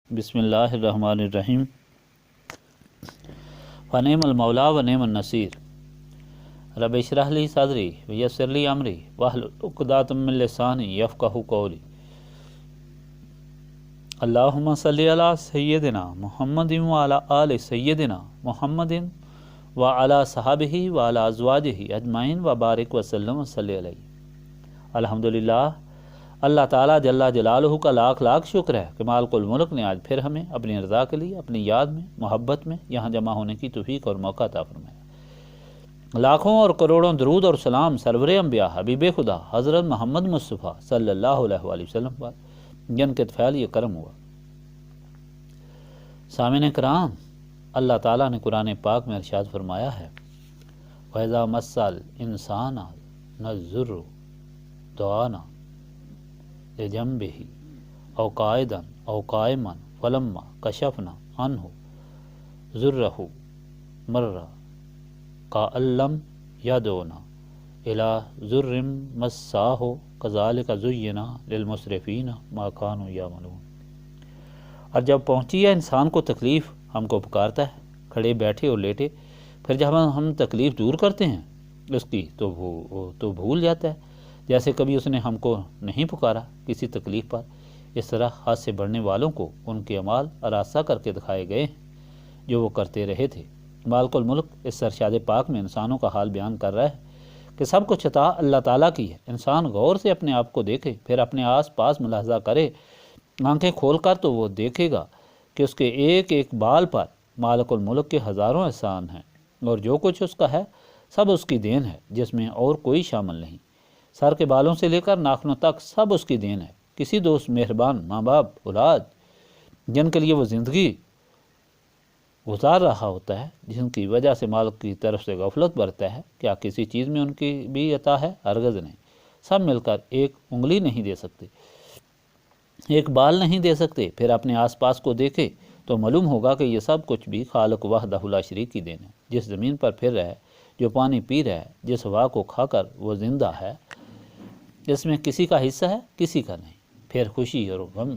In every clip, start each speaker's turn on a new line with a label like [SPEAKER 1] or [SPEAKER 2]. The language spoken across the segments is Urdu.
[SPEAKER 1] بسم اللہ الرحمن الرحیم۔ فنعم المولا و نعم النصیر۔ رب اشرح لی صدری ویسر لی امری واحلل عقدۃ من لسانی یفقہوا قولی۔ اللہم صلی علی سیدنا محمد وعلی آل سیدنا محمد وعلی صحابہ وعلی ازواجہ اجمعین وبارک وسلم وصلی علیہ۔ الحمدللہ، اللہ تعالیٰ جل جلالہ کا لاکھ لاکھ شکر ہے کہ مالک الملک نے آج پھر ہمیں اپنی رضا کے لیے اپنی یاد میں محبت میں یہاں جمع ہونے کی توفیق اور موقع عطا فرمایا۔ لاکھوں اور کروڑوں درود اور سلام سرور انبیاء حبیب خدا حضرت محمد مصطفیٰ صلی اللہ علیہ وآلہ وسلم پر، جن کے طفیل یہ کرم ہوا۔ سامعین کرام، اللہ تعالیٰ نے قرآن پاک میں ارشاد فرمایا ہے، وَإِذَا مَسَّ الْإِنسَانَ الضُّرُّ دَعَانَا لِجَنبِهِ أَوْ قَاعِدًا أَوْ قَائِمًا فَلَمَّا كَشَفْنَا عَنْهُ ضُرَّهُ مَرَّ كَأَن لَّمْ يَدْعُنَا إِلَىٰ ضُرٍّ مَسَّهُ كَذَٰلِكَ زُيِّنَ لِلْمُسْرِفِينَ مَا كَانُوا يَعْمَلُونَ۔ اور جب پہنچی ہے انسان کو تکلیف، ہم کو پکارتا ہے کھڑے بیٹھے اور لیٹے، پھر جب ہم تکلیف دور کرتے ہیں اس کی تو وہ بھول جاتا ہے جیسے کبھی اس نے ہم کو نہیں پکارا کسی تکلیف پر۔ اس طرح ہاتھ سے بڑھنے والوں کو ان کے اعمال آراستہ کر کے دکھائے گئے ہیں جو وہ کرتے رہے تھے۔ مالک الملک اس ارشاد پاک میں انسانوں کا حال بیان کر رہا ہے کہ سب کچھ عطا اللہ تعالیٰ کی ہے۔ انسان غور سے اپنے آپ کو دیکھے، پھر اپنے آس پاس ملاحظہ کرے، آنکھیں کھول کر تو وہ دیکھے گا کہ اس کے ایک ایک بال پر مالک الملک کے ہزاروں احسان ہیں، اور جو کچھ اس کا ہے سب اس کی دین ہے، جس میں اور کوئی شامل نہیں۔ سر کے بالوں سے لے کر ناخنوں تک سب اس کی دین ہے۔ کسی دوست، مہربان، ماں باپ، اولاد جن کے لیے وہ زندگی گزار رہا ہوتا ہے، جن کی وجہ سے مالک کی طرف سے غفلت برتا ہے، کیا کسی چیز میں ان کی بھی عطا ہے؟ ہرگز نہیں۔ سب مل کر ایک انگلی نہیں دے سکتے، ایک بال نہیں دے سکتے۔ پھر اپنے آس پاس کو دیکھے تو معلوم ہوگا کہ یہ سب کچھ بھی خالق وحدہ لا شریک کی دین ہے۔ جس زمین پر پھر رہا ہے، جو پانی پی رہا ہے، جس ہوا کو کھا کر وہ زندہ ہے، اس میں کسی کا حصہ ہے؟ کسی کا نہیں۔ پھر خوشی اور غم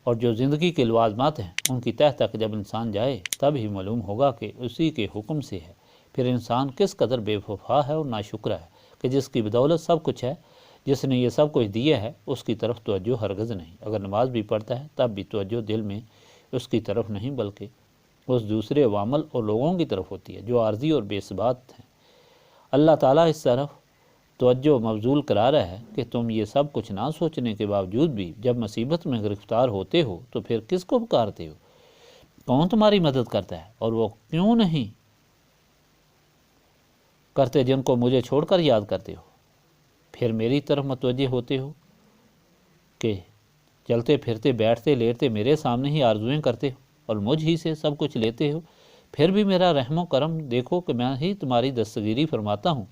[SPEAKER 1] اور جو زندگی کے لوازمات ہیں ان کی تہ تک جب انسان جائے تب ہی معلوم ہوگا کہ اسی کے حکم سے ہے۔ پھر انسان کس قدر بے وفا ہے اور ناشکر ہے کہ جس کی بدولت سب کچھ ہے، جس نے یہ سب کچھ دیا ہے، اس کی طرف توجہ ہرگز نہیں۔ اگر نماز بھی پڑھتا ہے تب بھی توجہ دل میں اس کی طرف نہیں بلکہ اس دوسرے عوامل اور لوگوں کی طرف ہوتی ہے جو عارضی اور بے ثبات ہیں۔ اللہ تعالیٰ اس طرف توجہ مبذول کرا رہا ہے کہ تم یہ سب کچھ نہ سوچنے کے باوجود بھی جب مصیبت میں گرفتار ہوتے ہو تو پھر کس کو پکارتے ہو؟ کون تمہاری مدد کرتا ہے؟ اور وہ کیوں نہیں کرتے جن کو مجھے چھوڑ کر یاد کرتے ہو؟ پھر میری طرف متوجہ ہوتے ہو کہ چلتے پھرتے بیٹھتے لیٹتے میرے سامنے ہی آرزویں کرتے ہو اور مجھ ہی سے سب کچھ لیتے ہو۔ پھر بھی میرا رحم و کرم دیکھو کہ میں ہی تمہاری دستگیری فرماتا ہوں،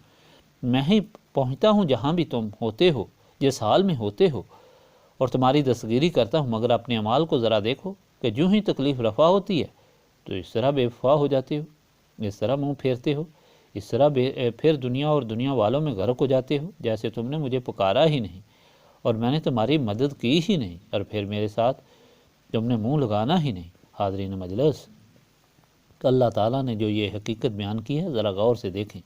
[SPEAKER 1] میں ہی پہنچتا ہوں جہاں بھی تم ہوتے ہو، جس حال میں ہوتے ہو، اور تمہاری دستگیری کرتا ہوں۔ مگر اپنے اعمال کو ذرا دیکھو کہ جو ہی تکلیف رفع ہوتی ہے تو اس طرح بے وفا ہو جاتے ہو، اس طرح منہ پھیرتے ہو، اس طرح پھر دنیا اور دنیا والوں میں غرق ہو جاتے ہو جیسے تم نے مجھے پکارا ہی نہیں اور میں نے تمہاری مدد کی ہی نہیں، اور پھر میرے ساتھ تم نے منہ لگانا ہی نہیں۔ حاضرین مجلس، اللہ تعالیٰ نے جو یہ حقیقت بیان کی ہے ذرا غور سے دیکھیں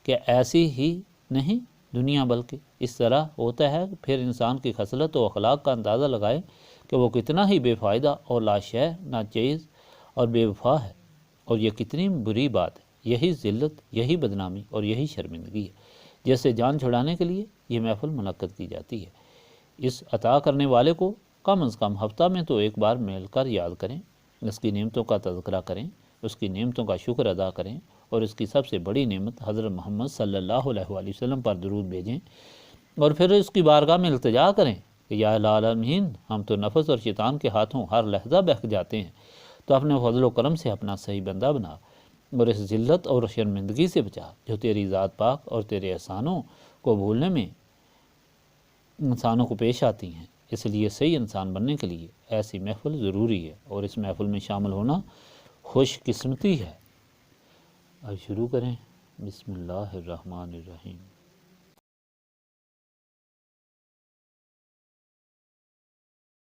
[SPEAKER 1] کہ ایسی ہی نہیں دنیا بلکہ اس طرح ہوتا ہے۔ پھر انسان کی خصلت و اخلاق کا اندازہ لگائے کہ وہ کتنا ہی بے فائدہ اور لاشے ناچیز اور بے وفا ہے، اور یہ کتنی بری بات ہے۔ یہی ذلت، یہی بدنامی اور یہی شرمندگی ہے جس سے جان چھڑانے کے لیے یہ محفل منعقد کی جاتی ہے۔ اس عطا کرنے والے کو کم از کم ہفتہ میں تو ایک بار مل کر یاد کریں، اس کی نعمتوں کا تذکرہ کریں، اس کی نعمتوں کا شکر ادا کریں، اور اس کی سب سے بڑی نعمت حضرت محمد صلی اللہ علیہ وآلہ وسلم پر درود بھیجیں، اور پھر اس کی بارگاہ میں التجا کریں کہ یا العالمین، ہم تو نفس اور شیطان کے ہاتھوں ہر لحظہ بہک جاتے ہیں، تو اپنے فضل و کرم سے اپنا صحیح بندہ بنا اور اس ذلت اور شرمندگی سے بچا جو تیری ذات پاک اور تیرے احسانوں کو بھولنے میں انسانوں کو پیش آتی ہیں۔ اس لیے صحیح انسان بننے کے لیے ایسی محفل ضروری ہے، اور اس محفل میں شامل ہونا خوش قسمتی ہے۔ اب شروع کریں۔ بسم اللہ الرحمن الرحیم۔